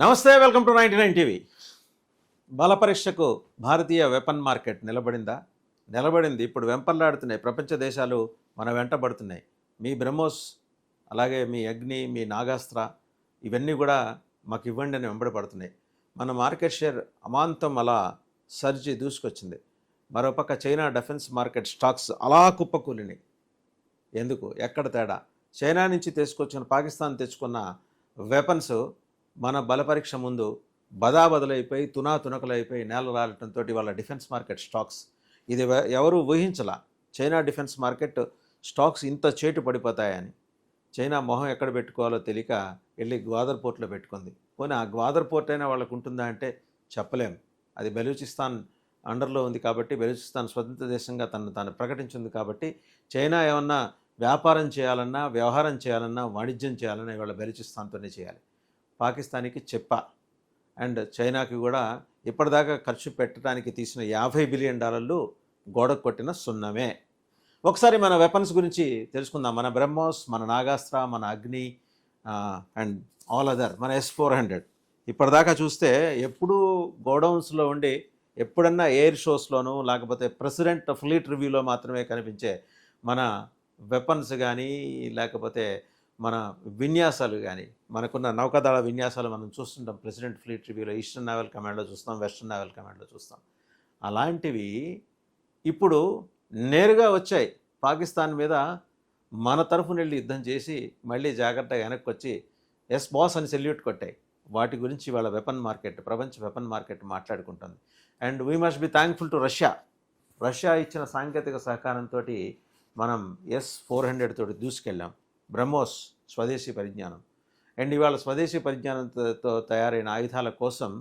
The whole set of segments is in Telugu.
నమస్తే, వెల్కమ్ టు 99 టీవీ. బల పరీక్షకు భారతీయ వెపన్ మార్కెట్ నిలబడిందా? నిలబడింది. ఇప్పుడు వెంపర్లాడుతున్నాయి ప్రపంచ దేశాలు, మన వెంటబడుతున్నాయి. మీ బ్రహ్మోస్, అలాగే మీ అగ్ని, మీ నాగాస్త్ర, ఇవన్నీ కూడా మాకు ఇవ్వండి అని వెంబడపడుతున్నాయి. మన మార్కెట్ షేర్ అమాంతం అలా సర్జీ దూసుకొచ్చింది. మరోపక్క చైనా డిఫెన్స్ మార్కెట్ స్టాక్స్ అలా కుప్పకూలినాయి. ఎందుకు? ఎక్కడ తేడా? చైనా నుంచి పాకిస్తాన్ తెచ్చుకున్న వెపన్స్ మన బలపరీక్ష ముందు బదాబదులైపోయి తునాతునకలైపోయి నేల రాలటంతో వాళ్ళ డిఫెన్స్ మార్కెట్ స్టాక్స్ ఇది ఎవరు ఊహించలా. చైనా డిఫెన్స్ మార్కెట్ స్టాక్స్ ఇంత చేటు పడిపోతాయని. చైనా మొహం ఎక్కడ పెట్టుకోవాలో తెలియక వెళ్ళి గ్వాదర్ పోర్ట్లో పెట్టుకుంది. పోనీ ఆ గ్వాదర్ పోర్ట్ అయినా వాళ్ళకు ఉంటుందా అంటే చెప్పలేం. అది బెలూచిస్తాన్ అండర్లో ఉంది కాబట్టి, బెలూచిస్తాన్ స్వతంత్ర దేశంగా తాను ప్రకటించింది కాబట్టి, చైనా ఏమన్నా వ్యాపారం చేయాలన్నా, వ్యవహారం చేయాలన్నా, వాణిజ్యం చేయాలన్నా ఇవాళ బెలూచిస్తాన్తోనే చేయాలి. పాకిస్తాన్కి చెప్పా అండ్ చైనాకి కూడా ఇప్పటిదాకా ఖర్చు పెట్టడానికి తీసిన $50 బిలియన్ గోడకు కొట్టిన సున్నమే. ఒకసారి మన వెపన్స్ గురించి తెలుసుకుందాం. మన బ్రహ్మోస్, మన నాగాస్త్ర, మన అగ్ని అండ్ ఆల్ అదర్, మన S-400 ఇప్పటిదాకా చూస్తే ఎప్పుడూ గోడౌన్స్లో ఉండి ఎప్పుడన్నా ఎయిర్ షోస్లోనూ లేకపోతే ప్రెసిడెంట్ ఫ్లీట్ రివ్యూలో మాత్రమే కనిపించే మన వెపన్స్ కానీ, లేకపోతే మన విన్యాసాలు కానీ, మనకున్న నౌకాదళ విన్యాసాలు మనం చూస్తుంటాం. ప్రెసిడెంట్ ఫ్లీట్ రివ్యూలో ఈస్టర్న్ నేవల్ కమాండ్లో చూస్తాం, వెస్టర్న్ నేవల్ కమాండ్లో చూస్తాం. అలాంటివి ఇప్పుడు నేరుగా వచ్చాయి పాకిస్తాన్ మీద. మన తరఫున వెళ్ళి యుద్ధం చేసి మళ్ళీ జాగ్రత్తగా వెనక్కి వచ్చి ఎస్ బాస్ అని సెల్యూట్ కొట్టాయి. వాటి గురించి వాళ్ళ వెపన్ మార్కెట్, ప్రపంచ వెపన్ మార్కెట్ మాట్లాడుకుంటుంది. And we must be thankful to Russia ఇచ్చిన సాంకేతిక సహకారంతో మనం S-400 తోటి దూసుకెళ్ళాం. బ్రహ్మోస్ స్వదేశీ పరిజ్ఞానం. అండ్ ఇవాళ స్వదేశీ పరిజ్ఞానంతో తయారైన ఆయుధాల కోసం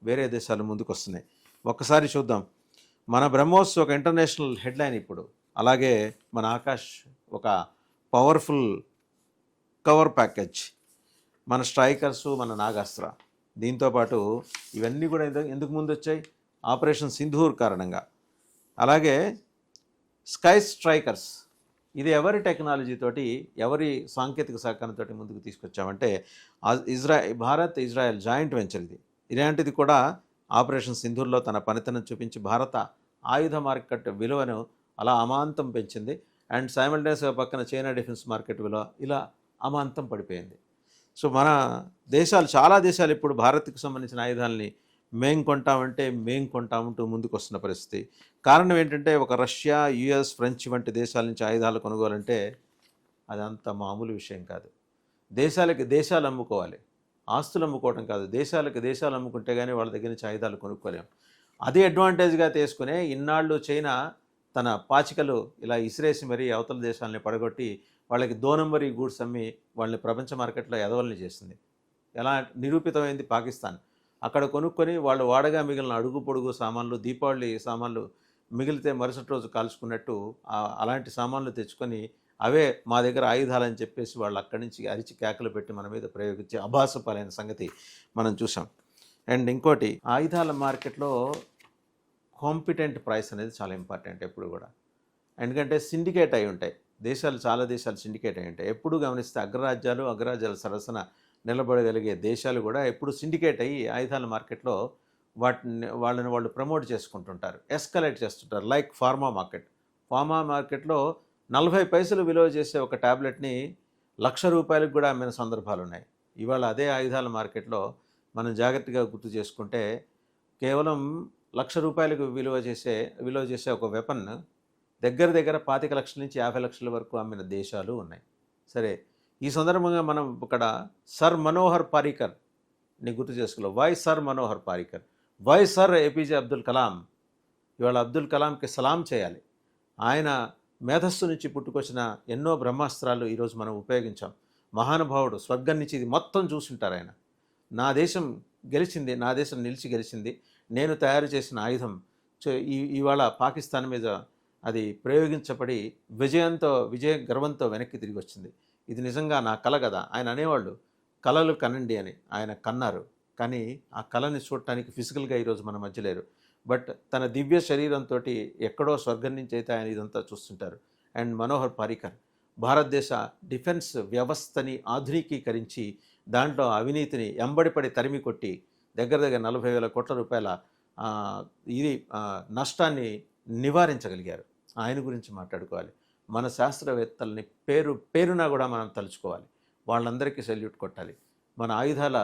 వేరే దేశాలు ముందుకు వస్తున్నాయి. ఒక్కసారి చూద్దాం. మన బ్రహ్మోస్ ఒక ఇంటర్నేషనల్ హెడ్లైన్ ఇప్పుడు. అలాగే మన ఆకాష్ ఒక పవర్ఫుల్ కవర్ ప్యాకేజ్. మన స్ట్రైకర్సు, మన నాగాస్త్ర. దీంతోపాటు ఇవన్నీ కూడా ఎందుకు ముందు వచ్చాయి? ఆపరేషన్ సింధూర్ కారణంగా. అలాగే స్కై స్ట్రైకర్స్, ఇది ఎవరి టెక్నాలజీ తోటి, ఎవరి సాంకేతిక సహకారంతో ముందుకు తీసుకొచ్చామంటే భారత్ ఇజ్రాయెల్ జాయింట్ వెంచర్ ఇది. ఇలాంటిది కూడా ఆపరేషన్ సింధూర్లో తన పనితనం చూపించి భారత ఆయుధ మార్కెట్ విలువను అలా అమాంతం పెంచింది. అండ్ సైమల్టేనియస్గా పక్కన చైనా డిఫెన్స్ మార్కెట్ విలువ ఇలా అమాంతం పడిపోయింది. సో మన చాలా దేశాలు ఇప్పుడు భారత్కు సంబంధించిన ఆయుధాలని మేం కొంటామంటూ ముందుకు వస్తున్న పరిస్థితి. కారణం ఏంటంటే, ఒక రష్యా, US, ఫ్రెంచ్ వంటి దేశాల నుంచి ఆయుధాలు కొనుగోలంటే అదంత మామూలు విషయం కాదు. దేశాలకి దేశాలు అమ్ముకోవాలి, ఆస్తులు అమ్ముకోవడం కాదు. దేశాలు అమ్ముకుంటే కానీ వాళ్ళ దగ్గర నుంచి ఆయుధాలు కొనుక్కోలేం. అదే అడ్వాంటేజ్గా తీసుకునే ఇన్నాళ్ళు చైనా తన పాచికలు ఇలా ఇసిరేసి మరీ అవతల దేశాలని పడగొట్టి వాళ్ళకి 2 నంబర్ గూడ్స్ అమ్మి వాళ్ళని ప్రపంచ మార్కెట్లో ఎదవల్ని చేస్తుంది. ఎలా నిరూపితమైంది? పాకిస్తాన్ అక్కడ కొనుక్కొని వాళ్ళు వాడగా మిగిలిన అడుగు పొడుగు సామాన్లు, దీపావళి సామాన్లు మిగిలితే మరుసటి రోజు కాల్చుకున్నట్టు అలాంటి సామాన్లు తెచ్చుకొని అవే మా దగ్గర ఆయుధాలని చెప్పేసి వాళ్ళు అక్కడి నుంచి అరిచి కేకలు పెట్టి మన మీద ప్రయోగించి అభాసపాలైన సంగతి మనం చూసాం. అండ్ ఇంకోటి, ఆయుధాల మార్కెట్లో కాంపిటెంట్ ప్రైస్ అనేది చాలా ఇంపార్టెంట్ ఎప్పుడు కూడా. ఎందుకంటే సిండికేట్ అయి ఉంటాయి చాలా దేశాలు సిండికేట్ అయి ఉంటాయి. ఎప్పుడు గమనిస్తే అగ్రరాజ్యాల సరసన నిలబడగలిగే దేశాలు కూడా ఎప్పుడు సిండికేట్ అయ్యి ఆయుధాల మార్కెట్లో వాళ్ళు ప్రమోట్ చేసుకుంటుంటారు, ఎస్కలేట్ చేస్తుంటారు. లైక్ ఫార్మా మార్కెట్లో 40 పైసలు విలువ చేసే ఒక ట్యాబ్లెట్ని ₹1,00,000 కూడా అమ్మిన సందర్భాలు ఉన్నాయి. ఇవాళ అదే ఆయుధాల మార్కెట్లో మనం జాగ్రత్తగా గుర్తు చేసుకుంటే కేవలం ₹1,00,000 విలువ చేసే ఒక వెపన్ దగ్గర 25 లక్షల నుంచి 50 లక్షల వరకు అమ్మిన దేశాలు ఉన్నాయి. సరే, ఈ సందర్భంగా మనం ఇక్కడ సర్ మనోహర్ పారికర్ని గుర్తు చేసుకోవాలి. Why sir Manohar Parrikar, why sir APJ Abdul Kalam. ఇవాళ అబ్దుల్ కలాంకి సలాం చేయాలి. ఆయన మేధస్సు నుంచి పుట్టుకొచ్చిన ఎన్నో బ్రహ్మాస్త్రాలు ఈరోజు మనం ఉపయోగించాం. మహానుభావుడు, స్వర్గం నుంచి ఇది మొత్తం చూసుంటారు ఆయన. నా దేశం నిలిచి గెలిచింది, నేను తయారు చేసిన ఆయుధం ఇవాళ పాకిస్తాన్ మీద అది ప్రయోగించబడి విజయ గర్వంతో వెనక్కి తిరిగి వచ్చింది. ఇది నిజంగా నా కల కదా. ఆయన అనేవాళ్ళు కలలు కనండి అని. ఆయన కన్నారు, కానీ ఆ కళని చూడటానికి ఫిజికల్గా ఈరోజు మన మధ్య లేరు. బట్ తన దివ్య శరీరంతో ఎక్కడో స్వర్గం నుంచి అయితే ఆయన ఇదంతా చూస్తుంటారు. అండ్ మనోహర్ పారికర్ భారతదేశ డిఫెన్స్ వ్యవస్థని ఆధునికీకరించి దాంట్లో అవినీతిని ఎంబడిపడి తరిమి కొట్టి దగ్గర దగ్గర 40,000 కోట్ల రూపాయల ఇది నష్టాన్ని నివారించగలిగారు. ఆయన గురించి మాట్లాడుకోవాలి. మన శాస్త్రవేత్తల్ని పేరున కూడా మనం తలుచుకోవాలి. వాళ్ళందరికీ సెల్యూట్ కొట్టాలి. మన ఆయుధాల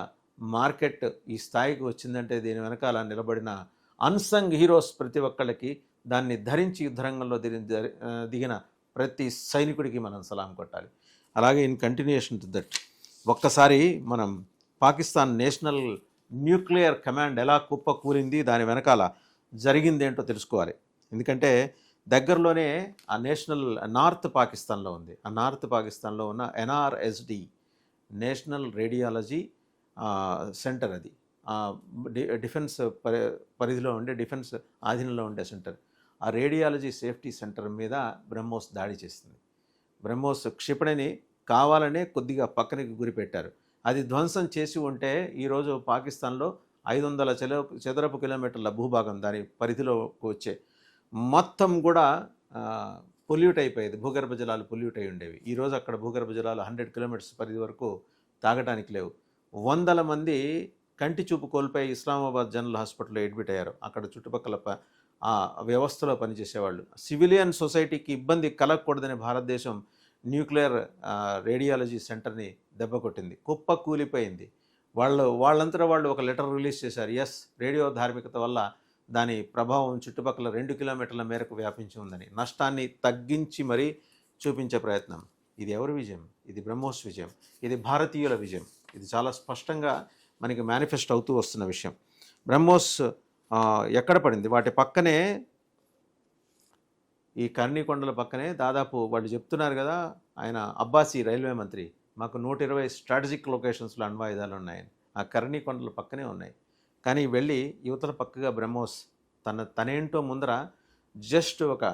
మార్కెట్ ఈ స్థాయికి వచ్చిందంటే దీని వెనకాల నిలబడిన అన్సంగ్ హీరోస్ ప్రతి ఒక్కళ్ళకి, దాన్ని ధరించి యుద్ధరంగంలో దిగిన ప్రతి సైనికుడికి మనం సలాం కొట్టాలి. అలాగే ఇన్ కంటిన్యూషన్ టు దట్, ఒక్కసారి మనం పాకిస్తాన్ నేషనల్ న్యూక్లియర్ కమాండ్ ఎలా కుప్ప కూలింది, దాని వెనకాల జరిగిందేంటో తెలుసుకోవాలి. ఎందుకంటే దగ్గరలోనే ఆ నేషనల్ నార్త్ పాకిస్తాన్లో ఉంది. ఆ నార్త్ పాకిస్తాన్లో ఉన్న NRSD నేషనల్ రేడియాలజీ సెంటర్, అది డిఫెన్స్ పరిధిలో ఉండే, డిఫెన్స్ ఆధీనంలో ఉండే సెంటర్. ఆ రేడియాలజీ సేఫ్టీ సెంటర్ మీద బ్రహ్మోస్ దాడి చేస్తుంది. బ్రహ్మోస్ క్షిపణిని కావాలనే కొద్దిగా పక్కనకి గురిపెట్టారు. అది ధ్వంసం చేసి ఉంటే ఈరోజు పాకిస్తాన్లో 500 చదరపు కిలోమీటర్ల భూభాగం దాని పరిధిలోకి వచ్చే మొత్తం కూడా పొల్యూట్ అయిపోయేది. భూగర్భ జలాలు పొల్యూట్ అయి ఉండేవి. ఈరోజు అక్కడ భూగర్భ జలాలు 100 కిలోమీటర్స్ పరిధి వరకు తాగడానికి లేవు. 100 మంది కంటి చూపు కోల్పోయి ఇస్లామాబాద్ జనరల్ హాస్పిటల్లో అడ్మిట్ అయ్యారు. అక్కడ చుట్టుపక్కల ఆ వ్యవస్థలో పనిచేసేవాళ్ళు. సివిలియన్ సొసైటీకి ఇబ్బంది కలగకూడదని భారతదేశం న్యూక్లియర్ రేడియాలజీ సెంటర్ని దెబ్బ కొట్టింది, కుప్ప కూలిపోయింది. వాళ్ళంతటా వాళ్ళు ఒక లెటర్ రిలీజ్ చేశారు. ఎస్, రేడియో ధార్మికత వల్ల దాని ప్రభావం చుట్టుపక్కల 2 కిలోమీటర్ల మేరకు వ్యాపించి ఉందని నష్టాన్ని తగ్గించి మరీ చూపించే ప్రయత్నం. ఇది ఎవరి విజయం? ఇది బ్రహ్మోస్ విజయం, ఇది భారతీయుల విజయం. ఇది చాలా స్పష్టంగా మనకి మేనిఫెస్ట్ అవుతూ వస్తున్న విషయం. బ్రహ్మోస్ ఎక్కడ పడింది? వాటి పక్కనే, ఈ కర్ణి కొండల పక్కనే దాదాపు వాళ్ళు చెప్తున్నారు కదా, ఆయన అబ్బాసీ రైల్వే మంత్రి, మాకు 120 స్ట్రాటజిక్ లొకేషన్స్లో అణ్వాయుధాలు ఉన్నాయని. ఆ కర్ణి కొండల పక్కనే ఉన్నాయి. కానీ వెళ్ళి యువతల పక్కగా బ్రహ్మోస్ తనేంటో ముందర జస్ట్ ఒక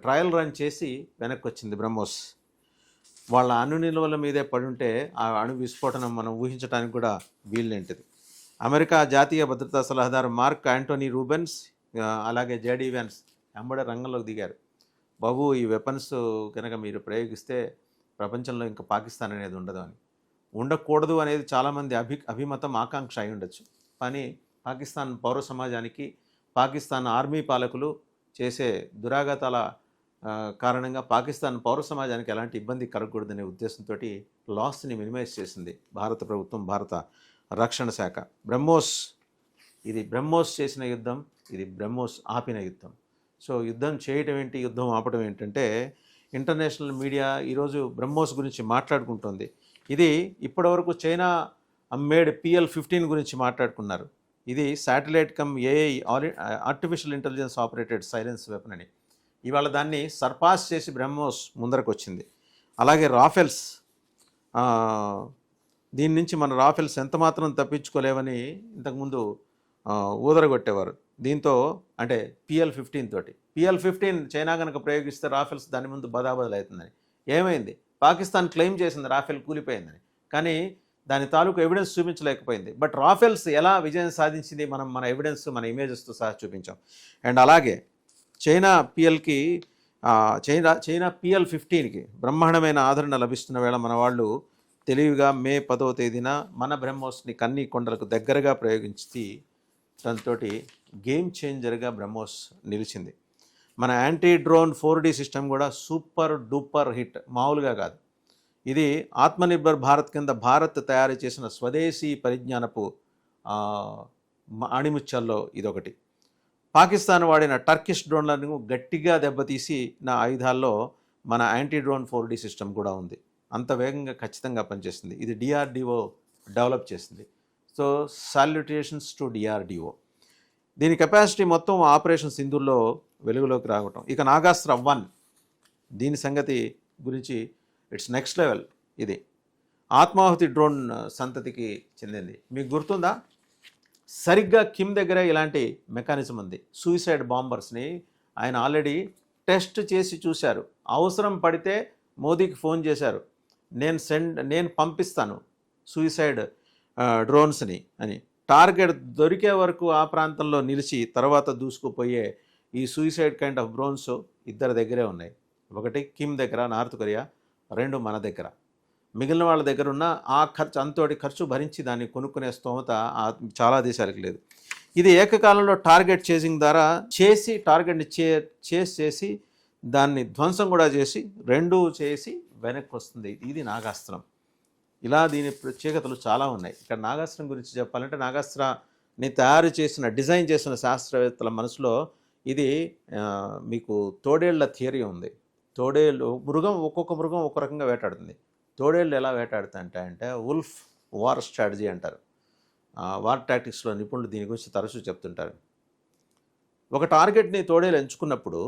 ట్రయల్ రన్ చేసి వెనక్కి వచ్చింది బ్రహ్మోస్. వాళ్ళ అణు నిల్వల మీదే పడుంటే ఆ అణు విస్ఫోటనం మనం ఊహించడానికి కూడా వీల్లేంటిది. అమెరికా జాతీయ భద్రతా సలహాదారు మార్క్ యాంటోనీ రూబెన్స్, అలాగే జేడీ వ్యాన్స్ వెంబడే రంగంలోకి దిగారు. బాబు, ఈ వెపన్స్ కనుక మీరు ప్రయోగిస్తే ప్రపంచంలో ఇంకా పాకిస్తాన్ అనేది ఉండదు అని. ఉండకూడదు అనేది చాలామంది అభిమతం, ఆకాంక్ష అయి ఉండొచ్చు. కానీ పాకిస్తాన్ పౌర సమాజానికి, పాకిస్తాన్ ఆర్మీ పాలకులు చేసే దురాఘాతాల కారణంగా పాకిస్తాన్ పౌర సమాజానికి ఎలాంటి ఇబ్బంది కలగకూడదనే ఉద్దేశంతో లాస్ని మినిమైజ్ చేసింది భారత ప్రభుత్వం, భారత రక్షణ శాఖ. ఇది బ్రహ్మోస్ చేసిన యుద్ధం, ఇది బ్రహ్మోస్ ఆపిన యుద్ధం. సో యుద్ధం చేయటం ఏంటి, యుద్ధం ఆపడం ఏంటంటే, ఇంటర్నేషనల్ మీడియా ఈరోజు బ్రహ్మోస్ గురించి మాట్లాడుకుంటుంది. ఇది ఇప్పటివరకు చైనా మేడ్ PL-15 గురించి మాట్లాడుకున్నారు. ఇది satellite come AI, artificial intelligence operated silence weapon అని. ఇవాళ దాన్ని సర్పాస్ చేసి బ్రహ్మోస్ ముందరకు వచ్చింది. అలాగే రాఫెల్స్, దీని నుంచి మన రాఫెల్స్ ఎంత మాత్రం తప్పించుకోలేవని ఇంతకుముందు ఊదరగొట్టేవారు. దీంతో అంటే PL-15 తోటి. PL-15 చైనా కనుక ప్రయోగిస్తే రాఫెల్స్ దాని ముందు బదాబదలవుతుందని. ఏమైంది? పాకిస్తాన్ క్లెయిమ్ చేసింది రాఫెల్ కూలిపోయిందని, కానీ దాని తాలూకు ఎవిడెన్స్ చూపించలేకపోయింది. బట్ రాఫెల్స్ ఎలా విజయం సాధించింది మన ఎవిడెన్స్, మన ఇమేజెస్తో సహా చూపించాం. అండ్ అలాగే చైనా PL-15కి బ్రహ్మాండమైన ఆదరణ లభిస్తున్న వేళ మన వాళ్ళు తెలివిగా మే 10వ తేదీన మన బ్రహ్మోస్ని కన్నీ కొండలకు దగ్గరగా ప్రయోగించి దాంతో గేమ్ చేంజర్గా బ్రహ్మోస్ నిలిచింది. మన యాంటీ డ్రోన్ 4D సిస్టమ్ కూడా సూపర్ డూపర్ హిట్, మామూలుగా కాదు. ఇది ఆత్మనిర్భర్ భారత్ కింద భారత్ తయారు చేసిన స్వదేశీ పరిజ్ఞానపు ఆణిముత్యాల్లో ఇదొకటి. పాకిస్తాన్ వాడిన టర్కిష్ డ్రోన్లను గట్టిగా దెబ్బతీసి నా ఆయుధాల్లో మన యాంటీ డ్రోన్ 4D సిస్టమ్ కూడా ఉంది. అంత వేగంగా ఖచ్చితంగా పనిచేస్తుంది. ఇది DRDO డెవలప్ చేసింది. So salutations to DRDO. దీని కెపాసిటీ మొత్తం ఆపరేషన్ సింధూర్లో వెలుగులోకి రావటం. ఇక నాగాస్త్ర 1, దీని సంగతి గురించి ఇట్స్ నెక్స్ట్ లెవెల్. ఇది ఆత్మాహుతి డ్రోన్ సంతతికి చెందింది. మీకు గుర్తుందా? సరిగ్గా కిమ్ దగ్గర ఇలాంటి మెకానిజం ఉంది. సూసైడ్ బాంబర్స్ని ఆయన ఆల్రెడీ టెస్ట్ చేసి చూశారు. అవసరం పడితే మోదీకి ఫోన్ చేశారు, నేను పంపిస్తాను సూసైడ్ డ్రోన్స్ని అని. టార్గెట్ దొరికే వరకు ఆ ప్రాంతంలో నిలిచి తర్వాత దూసుకుపోయే ఈ సూసైడ్ కైండ్ ఆఫ్ డ్రోన్స్ ఇద్దరి దగ్గరే ఉన్నాయి. ఒకటి కిమ్ దగ్గర, నార్త్ కొరియా, 2 మన దగ్గర. మిగిలిన వాళ్ళ దగ్గర ఉన్న ఆ ఖర్చు అంతటి ఖర్చు భరించి దాన్ని కొనుక్కునే స్తోమత చాలా దేశాలకు లేదు. ఇది ఏకకాలంలో టార్గెట్ చేసింగ్ ద్వారా టార్గెట్ని చేసి దాన్ని ధ్వంసం కూడా చేసి రెండూ చేసి వెనక్కి వస్తుంది. ఇది నాగాస్త్రం. ఇలా దీని ప్రత్యేకతలు చాలా ఉన్నాయి. ఇక్కడ నాగాస్త్రం గురించి చెప్పాలంటే నాగాస్త్రాన్ని డిజైన్ చేసిన శాస్త్రవేత్తల మనసులో ఇది మీకు తోడేళ్ల థియరీ ఉంది. ఒక్కొక్క మృగం ఒక్కొక్క రకంగా వేటాడుతుంది. తోడేళ్ళు ఎలా వేటాడుతాయంటే ఉల్ఫ్ వార్ స్ట్రాటజీ అంటారు. వార్ టాక్టిక్స్లో నిపుణులు దీని గురించి తరచూ చెప్తుంటారు. ఒక టార్గెట్ని తోడేలు ఎంచుకున్నప్పుడు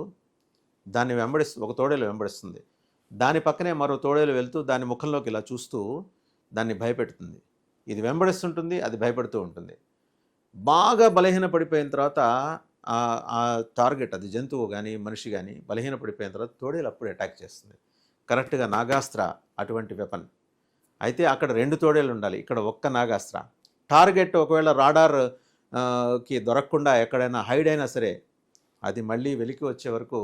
ఒక తోడేలు వెంబడిస్తుంది. దాని పక్కనే మరో తోడేలు వెళ్తూ దాని ముఖంలోకి ఇలా చూస్తూ దాన్ని భయపెడుతుంది. ఇది వెంబడిస్తుంటుంది, అది భయపడుతూ ఉంటుంది. బాగా బలహీన పడిపోయిన తర్వాత ఆ టార్గెట్, అది జంతువు కానీ మనిషి కానీ బలహీన పడిపోయిన తర్వాత తోడేలు అప్పుడు అటాక్ చేస్తుంది. కరెక్ట్గా నాగాస్త్ర అటువంటి వెపన్. అయితే అక్కడ 2 తోడేళ్ళు ఉండాలి, ఇక్కడ ఒక్క నాగాస్త్ర. టార్గెట్ ఒకవేళ రాడార్కి దొరకకుండా ఎక్కడైనా హైడ్ అయినా సరే అది మళ్ళీ వెలికి వచ్చే వరకు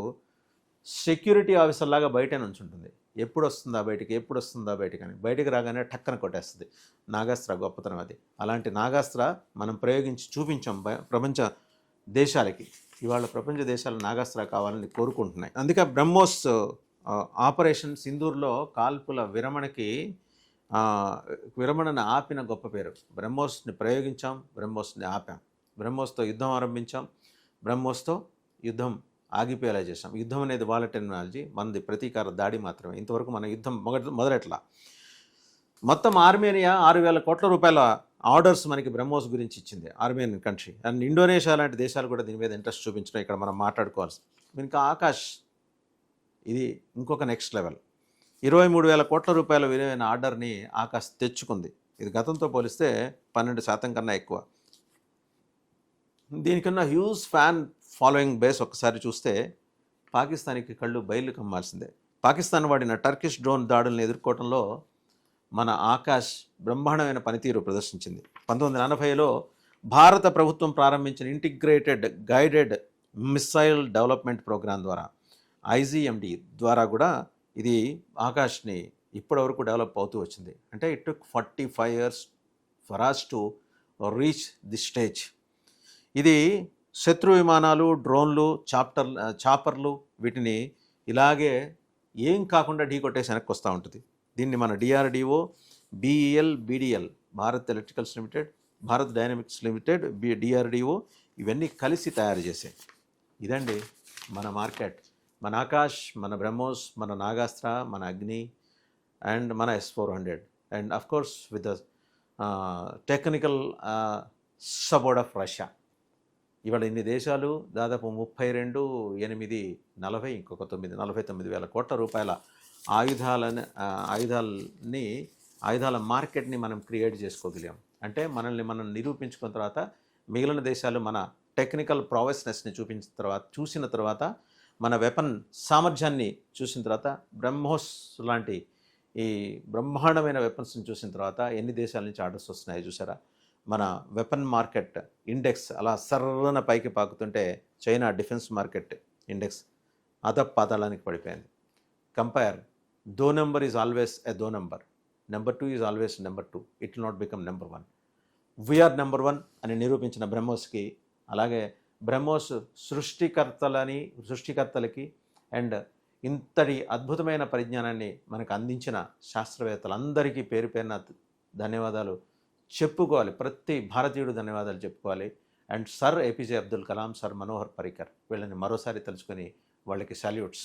సెక్యూరిటీ ఆఫీసర్ లాగా బయట నుంచి ఉంటుంది. ఎప్పుడు వస్తుందా బయటికి అని. బయటికి రాగానే టక్కన కొట్టేస్తుంది. నాగాస్త్ర గొప్పతనం అది. అలాంటి నాగాస్త్ర మనం ప్రయోగించి చూపించాం ప్రపంచ దేశాలకి. ఇవాళ ప్రపంచ దేశాలు నాగాస్త్ర కావాలని కోరుకుంటున్నాయి. అందుకే బ్రహ్మోస్ ఆపరేషన్ సింధూర్లో కాల్పుల విరమణను ఆపిన గొప్ప పేరు. బ్రహ్మోస్ని ప్రయోగించాం, బ్రహ్మోస్ని ఆపాం. బ్రహ్మోస్తో యుద్ధం ఆరంభించాం, బ్రహ్మోస్తో యుద్ధం ఆగిపోయేలా చేశాం. యుద్ధం అనేది వాళ్ళ టెర్మినాలజీ, మనది ప్రతీకార దాడి మాత్రమే. ఇంతవరకు మన యుద్ధం మొదలెట్లా. మొత్తం ఆర్మేనియా 6,000 కోట్ల రూపాయల ఆర్డర్స్ మనకి బ్రహ్మోస్ గురించి ఇచ్చింది, ఆర్మేనియన్ కంట్రీ. అండ్ ఇండోనేషియా లాంటి దేశాలు కూడా దీని మీద ఇంట్రెస్ట్ చూపించడం ఇక్కడ మనం మాట్లాడుకోవాల్సి. ఇంకా ఆకాష్, ఇది ఇంకొక నెక్స్ట్ లెవెల్. 23,000 కోట్ల రూపాయల విలువైన ఆర్డర్ని ఆకాష్ తెచ్చుకుంది. ఇది గతంతో పోలిస్తే 12% కన్నా ఎక్కువ. దీనికన్నా హ్యూజ్ ఫ్యాన్ ఫాలోయింగ్ బేస్ ఒక్కసారి చూస్తే పాకిస్తాన్కి కళ్ళు బయలు కమ్మాల్సిందే. పాకిస్తాన్ వాడిన టర్కిష్ డ్రోన్ దాడులను ఎదుర్కోవడంలో మన ఆకాష్ బ్రహ్మాండమైన పనితీరు ప్రదర్శించింది. 1980లో భారత ప్రభుత్వం ప్రారంభించిన integrated guided missile development program ద్వారా, IGMD ద్వారా కూడా ఇది ఆకాష్ని ఇప్పటివరకు డెవలప్ అవుతూ వచ్చింది. అంటే it took 45 years for us to reach the stage. ఇది శత్రు విమానాలు, డ్రోన్లు, చాపర్లు వీటిని ఇలాగే ఏం కాకుండా ఢీ కొట్టేసి వెనక్కి వస్తూ ఉంటుంది. దీన్ని మన DRDO, BEL, BDL, Bharat electricals limited, Bharat dynamics limited, DRDO ఇవన్నీ కలిసి తయారు చేసాయి. ఇదండి మన మార్కెట్. మన ఆకాష్, మన బ్రహ్మోస్, మన నాగాస్త్ర, మన అగ్ని అండ్ మన S-400 and of course with the technical support of Russia. ఇవాళ ఇన్ని దేశాలు దాదాపు 32, 8, 40 ఇంకొక 9, 49,000 కోట్ల రూపాయల ఆయుధాల మార్కెట్ని మనం క్రియేట్ చేసుకోగలిగాం. అంటే మనల్ని మనం నిరూపించుకున్న తర్వాత మిగిలిన దేశాలు మన టెక్నికల్ ప్రావెస్నెస్ని చూసిన తర్వాత మన వెపన్ సామర్థ్యాన్ని చూసిన తర్వాత, బ్రహ్మోస్ లాంటి ఈ బ్రహ్మాండమైన వెపన్స్ని చూసిన తర్వాత ఎన్ని దేశాల నుంచి ఆర్డర్స్ వస్తున్నాయో చూసారా. మన వెపన్ మార్కెట్ ఇండెక్స్ అలా సర్రన పైకి పాకుతుంటే చైనా డిఫెన్స్ మార్కెట్ ఇండెక్స్ పాతాళానికి పడిపోయింది. Compare, two number is always a two number, number 2 is always number 2, it will not become number 1. We are number 1 అని నిరూపించిన బ్రహ్మోస్కి, అలాగే బ్రహ్మోస్ సృష్టికర్తలకి అండ్ ఇంతటి అద్భుతమైన పరిజ్ఞానాన్ని మనకు అందించిన శాస్త్రవేత్తలందరికీ పేరు పేరున ధన్యవాదాలు చెప్పుకోవాలి. ప్రతి భారతీయుడు ధన్యవాదాలు చెప్పుకోవాలి. And sir APJ Abdul Kalam, sir Manohar Parrikar, వీళ్ళని మరోసారి తలుచుకొని వాళ్ళకి సాల్యూట్స్.